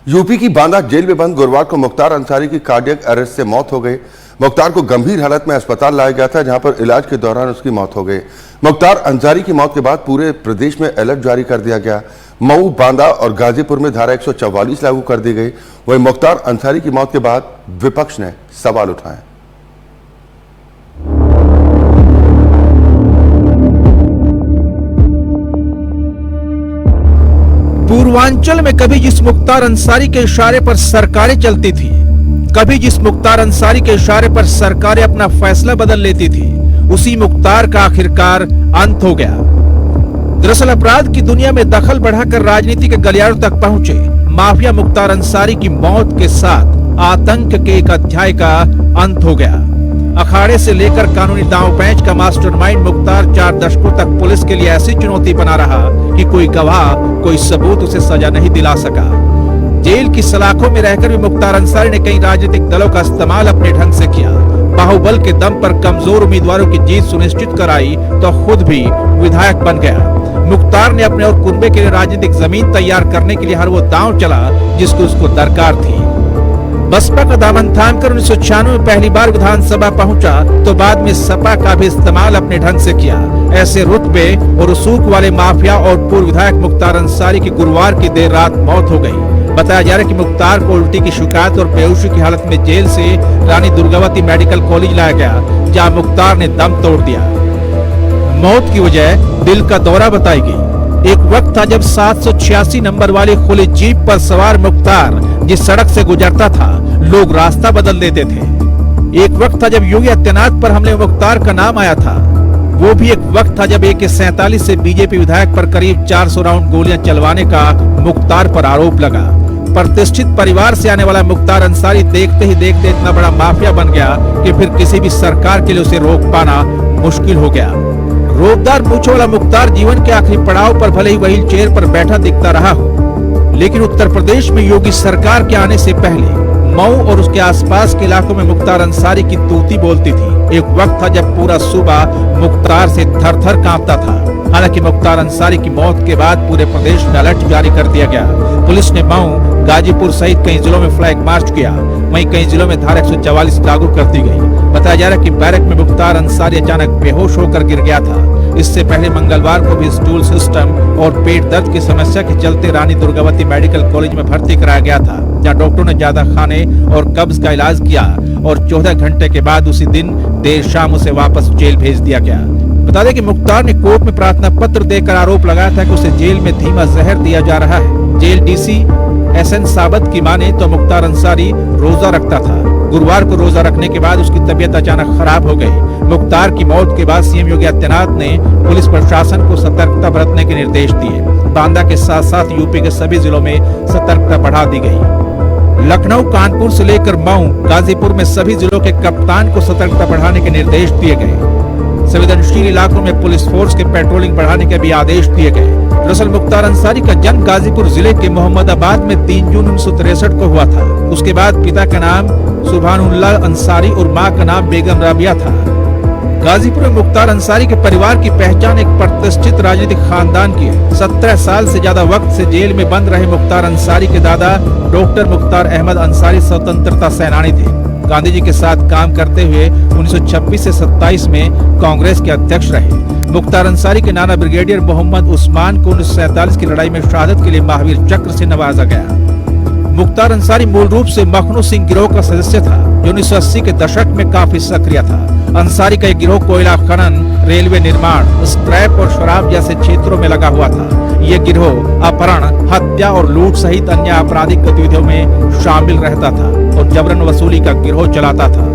UP की Banda jail में बंद गुरुवार को मुख्तार अंसारी की कार्डियक अरेस्ट से मौत हो गई। मुख्तार को गंभीर हालत में अस्पताल लाया गया था, जहां पर इलाज के दौरान उसकी मौत हो गई। मुख्तार अंसारी की मौत के बाद पूरे प्रदेश में अलर्ट जारी कर दिया गया। मऊ, बांदा और गाजीपुर में धारा 144 लागू कर दी गई। वहीं मुख्तार अंसारी की मौत के बाद विपक्ष ने सवाल उठाए। पूर्वांचल में कभी जिस मुख्तार अंसारी के इशारे पर सरकारें चलती थी, कभी जिस मुख्तार अंसारी के इशारे पर सरकारें अपना फैसला बदल लेती थी, उसी मुख्तार का आखिरकार अंत हो गया। दरअसल अपराध की दुनिया में दखल बढ़ाकर राजनीति के गलियारों तक पहुंचे माफिया मुख्तार अंसारी की मौत के साथ आतंक के एक अध्याय का अंत हो गया। अखाड़े से लेकर कानूनी दांव पैंच का मास्टरमाइंड मुख्तार 4 दशकों तक पुलिस के लिए ऐसी चुनौती बना रहा कि कोई गवाह, कोई सबूत उसे सजा नहीं दिला सका। जेल की सलाखों में रहकर भी मुख्तार अंसारी ने कई राजनीतिक दलों का इस्तेमाल अपने ढंग से किया। बाहुबल के दम पर कमजोर उम्मीदवारों की जीत सुनिश्चित कराई तो खुद भी विधायक बन गया। मुख्तार ने अपने और कुनबे के लिए राजनीतिक जमीन तैयार करने के लिए हर वो दांव चला जिसको उसको दरकार थी। बसपा का दामन थामकर 1996 में पहली बार विधानसभा पहुंचा तो बाद में सपा का भी इस्तेमाल अपने ढंग से किया। ऐसे रुतबे और रसूख वाले माफिया और पूर्व विधायक मुख्तार अंसारी की गुरुवार की देर रात मौत हो गई। बताया जा रहा है कि मुख्तार को उल्टी की शिकायत और बेहोशी की हालत में जेल से रानी दुर्गावती मेडिकल कॉलेज लाया गया, जहां मुख्तार ने दम तोड़ दिया। मौत की वजह दिल का दौरा बताई गई। एक वक्त था जब 786 नंबर वाली खुली जीप पर सवार मुख्तार जिस सड़क से गुजरता था, लोग रास्ता बदल देते थे। एक वक्त था जब योगी आदित्यनाथ पर हमले में मुख्तार का नाम आया था। वो भी एक वक्त था जब AK-47 से बीजेपी विधायक पर करीब 400 राउंड गोलियां चलवाने का मुख्तार पर आरोप लगा। प्रतिष्ठित परिवार से आने वाला मुख्तार अंसारी देखते ही देखते इतना बड़ा माफिया बन गया कि फिर किसी भी सरकार के लिए उसे रोक पाना मुश्किल हो गया। रोबदार मूंछों वाला मुख्तार जीवन के आखिरी पड़ाव पर भले ही व्हील चेयर पर बैठा दिखता रहा हो, लेकिन उत्तर प्रदेश में योगी सरकार के आने से पहले मऊ और उसके आसपास के इलाकों में मुख्तार अंसारी की तूती बोलती थी। एक वक्त था जब पूरा सूबा मुख्तार से थर-थर कांपता था। हालांकि मुख्तार अंसारी की मौत के बाद पूरे प्रदेश में अलर्ट जारी कर दिया गया। पुलिस ने मऊ, गाजीपुर सहित कई जिलों में फ्लैग मार्च किया। वहीं कई जिलों में धारा 144 लागू कर दी गई। बताया जा रहा है कि बैरक में मुख्तार अंसारी अचानक बेहोश होकर गिर गया था। इससे पहले मंगलवार को भी स्टूल सिस्टम और पेट दर्द की समस्या के चलते रानी दुर्गावती मेडिकल कॉलेज में भर्ती कराया गया था, जहां डॉक्टरों ने ज्यादा खाने और कब्ज का इलाज किया और 14 घंटे के बाद उसी दिन देर शाम उसे वापस जेल भेज दिया गया। बता दें कि मुख्तार ने कोर्ट में प्रार्थना पत्र देकर आरोप लगाया था कि उसे जेल में धीमा जहर दिया जा रहा है। जेल DC SN साबत की माने तो मुख्तार अंसारी रोजा रखता था। गुरुवार को रोजा रखने के बाद उसकी तबीयत अचानक खराब हो गई। मुख्तार की मौत के बाद CM योगी आदित्यनाथ ने पुलिस प्रशासन को सतर्कता बरतने के निर्देश दिए। बांदा के साथ साथ यूपी के सभी जिलों में सतर्कता बढ़ा दी गई। लखनऊ, कानपुर से लेकर मऊ, गाजीपुर में सभी जिलों के कप्तान को सतर्कता बढ़ाने के निर्देश दिए गए। संवेदनशील इलाकों में पुलिस फोर्स के पेट्रोलिंग बढ़ाने के भी आदेश दिए गए। दरअसल मुख्तार अंसारी का जन्म गाजीपुर जिले के मोहम्मदाबाद में 3 जून 1963 को हुआ था। उसके बाद पिता का नाम सुभानुल्लाह अंसारी और मां का नाम बेगम राबिया था। गाजीपुर में मुख्तार अंसारी के परिवार की पहचान एक प्रतिष्ठित राजनीतिक खानदान की है। 17 साल से ज्यादा वक्त से जेल में बंद रहे मुख्तार अंसारी के दादा डॉक्टर मुख्तार अहमद अंसारी स्वतंत्रता सेनानी थे। गांधी जी के साथ काम करते हुए 1926 से 27 में कांग्रेस के अध्यक्ष रहे। मुख्तार अंसारी के नाना ब्रिगेडियर मोहम्मद उस्मान को 1947 की लड़ाई में शहादत के लिए महावीर चक्र से नवाजा गया। मुख्तार अंसारी मूल रूप से मखनू सिंह गिरोह का सदस्य था, जो 1980 के दशक में काफी सक्रिय था। अंसारी का एक गिरोह कोयला खनन, रेलवे निर्माण, स्क्रैप और शराब जैसे क्षेत्रों में लगा हुआ था। ये गिरोह अपहरण, हत्या और लूट सहित अन्य आपराधिक गतिविधियों में शामिल रहता था और जबरन वसूली का गिरोह चलाता था।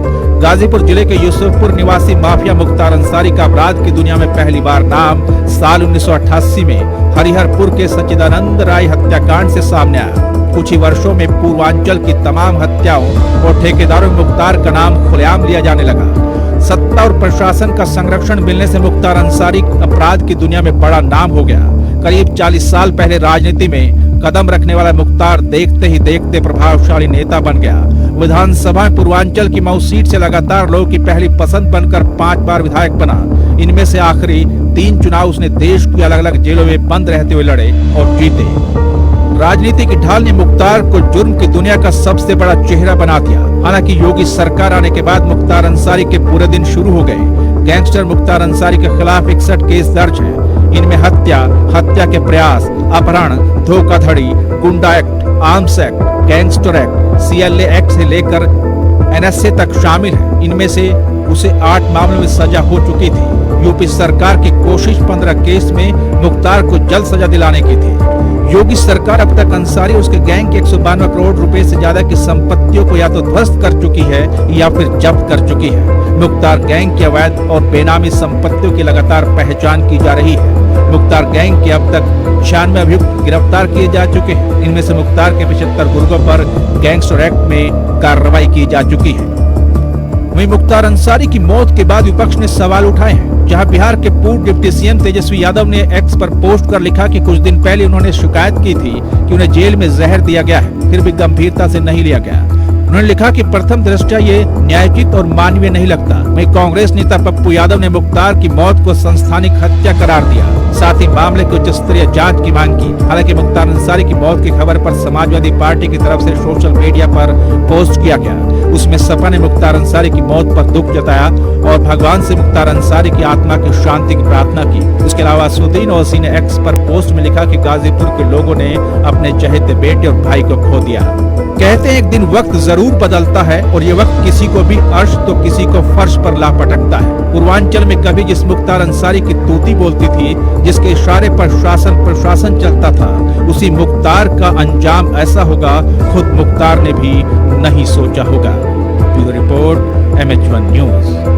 गाजीपुर जिले के यूसुफपुर निवासी माफिया मुख्तार अंसारी का अपराध की दुनिया में पहली बार नाम साल 1988 में हरिहरपुर के सच्चिदानंद राय हत्याकांड से सामने आया। कुछ ही वर्षों में पूर्वांचल की तमाम हत्याओं और ठेकेदारों में मुख्तार का नाम खुलेआम लिया जाने लगा। सत्ता और प्रशासन का संरक्षण मिलने से मुख्तार अंसारी अपराध की दुनिया में बड़ा नाम हो गया। करीब 40 साल पहले राजनीति में कदम रखने वाला मुख्तार देखते ही देखते प्रभावशाली नेता बन गया। विधानसभा में पूर्वांचल की मऊ सीट से लगातार लोगों की पहली पसंद बनकर 5 बार विधायक बना। इनमें से आखिरी 3 चुनाव उसने देश की अलग अलग जेलों में बंद रहते हुए लड़े और जीते। राजनीति की ढाल ने मुख्तार को जुर्म की दुनिया का सबसे बड़ा चेहरा बना दिया। हालांकि योगी सरकार आने के बाद मुख्तार अंसारी के पूरे दिन शुरू हो गए। गैंगस्टर मुख्तार अंसारी के खिलाफ 61 केस दर्ज हैं। इनमें हत्या, हत्या के प्रयास, अपहरण, धोखाधड़ी, गुंडा act, arms act, gangster act, CLA act से लेकर NSA तक शामिल है। इनमें से उसे 8 मामलों में सजा हो चुकी थी। यूपी सरकार की कोशिश 15 केस में मुख्तार को जल्द सजा दिलाने की थी। योगी सरकार अब तक अंसारी उसके गैंग के 192 करोड़ रुपए से ज्यादा की संपत्तियों को या तो ध्वस्त कर चुकी है या फिर जब्त कर चुकी है। मुख्तार गैंग की अवैध और बेनामी संपत्तियों की लगातार पहचान की जा रही है। मुख्तार गैंग के अब तक 96 अभियुक्त गिरफ्तार किए जा चुके हैं। इनमें से मुख्तार के 75 गुर्गों पर गैंगस्टर एक्ट में कार्रवाई की जा चुकी है। वहीं मुख्तार अंसारी की मौत के बाद विपक्ष ने सवाल उठाए हैं। जहां बिहार के पूर्व डिप्टी CM तेजस्वी यादव ने एक्स पर पोस्ट कर लिखा कि कुछ दिन पहले उन्होंने शिकायत की थी कि उन्हें जेल में जहर दिया गया है, फिर भी गंभीरता से नहीं लिया गया। उन्होंने लिखा कि प्रथम दृष्टया ये न्यायोचित और मानवीय नहीं लगता। वहीं कांग्रेस नेता पप्पू यादव ने मुख्तार की मौत को संस्थानिक हत्या करार दिया, साथ ही मामले की उच्च स्तरीय जांच की मांग की। हालांकि मुख्तार अंसारी की मौत की खबर पर समाजवादी पार्टी की तरफ से सोशल मीडिया पर पोस्ट किया गया। उसमें सपा ने मुख्तार अंसारी की मौत पर दुख जताया और भगवान से मुख्तार अंसारी की आत्मा की शांति की प्रार्थना की। इसके अलावा असुद्दीन ओवैसी ने एक्स पर पोस्ट में लिखा कि गाजीपुर के लोगों ने अपने चहेते बेटे और भाई को खो दिया। कहते हैं एक दिन वक्त जरूर बदलता है और ये वक्त किसी को भी अर्श तो किसी को फर्श पर ला पटकता है। पूर्वांचल में कभी जिस मुख्तार अंसारी की तूती बोलती थी, जिसके इशारे पर शासन प्रशासन चलता था, उसी मुख्तार का अंजाम ऐसा होगा खुद मुख्तार ने भी नहीं सोचा होगा। Bureau report, MH1 news.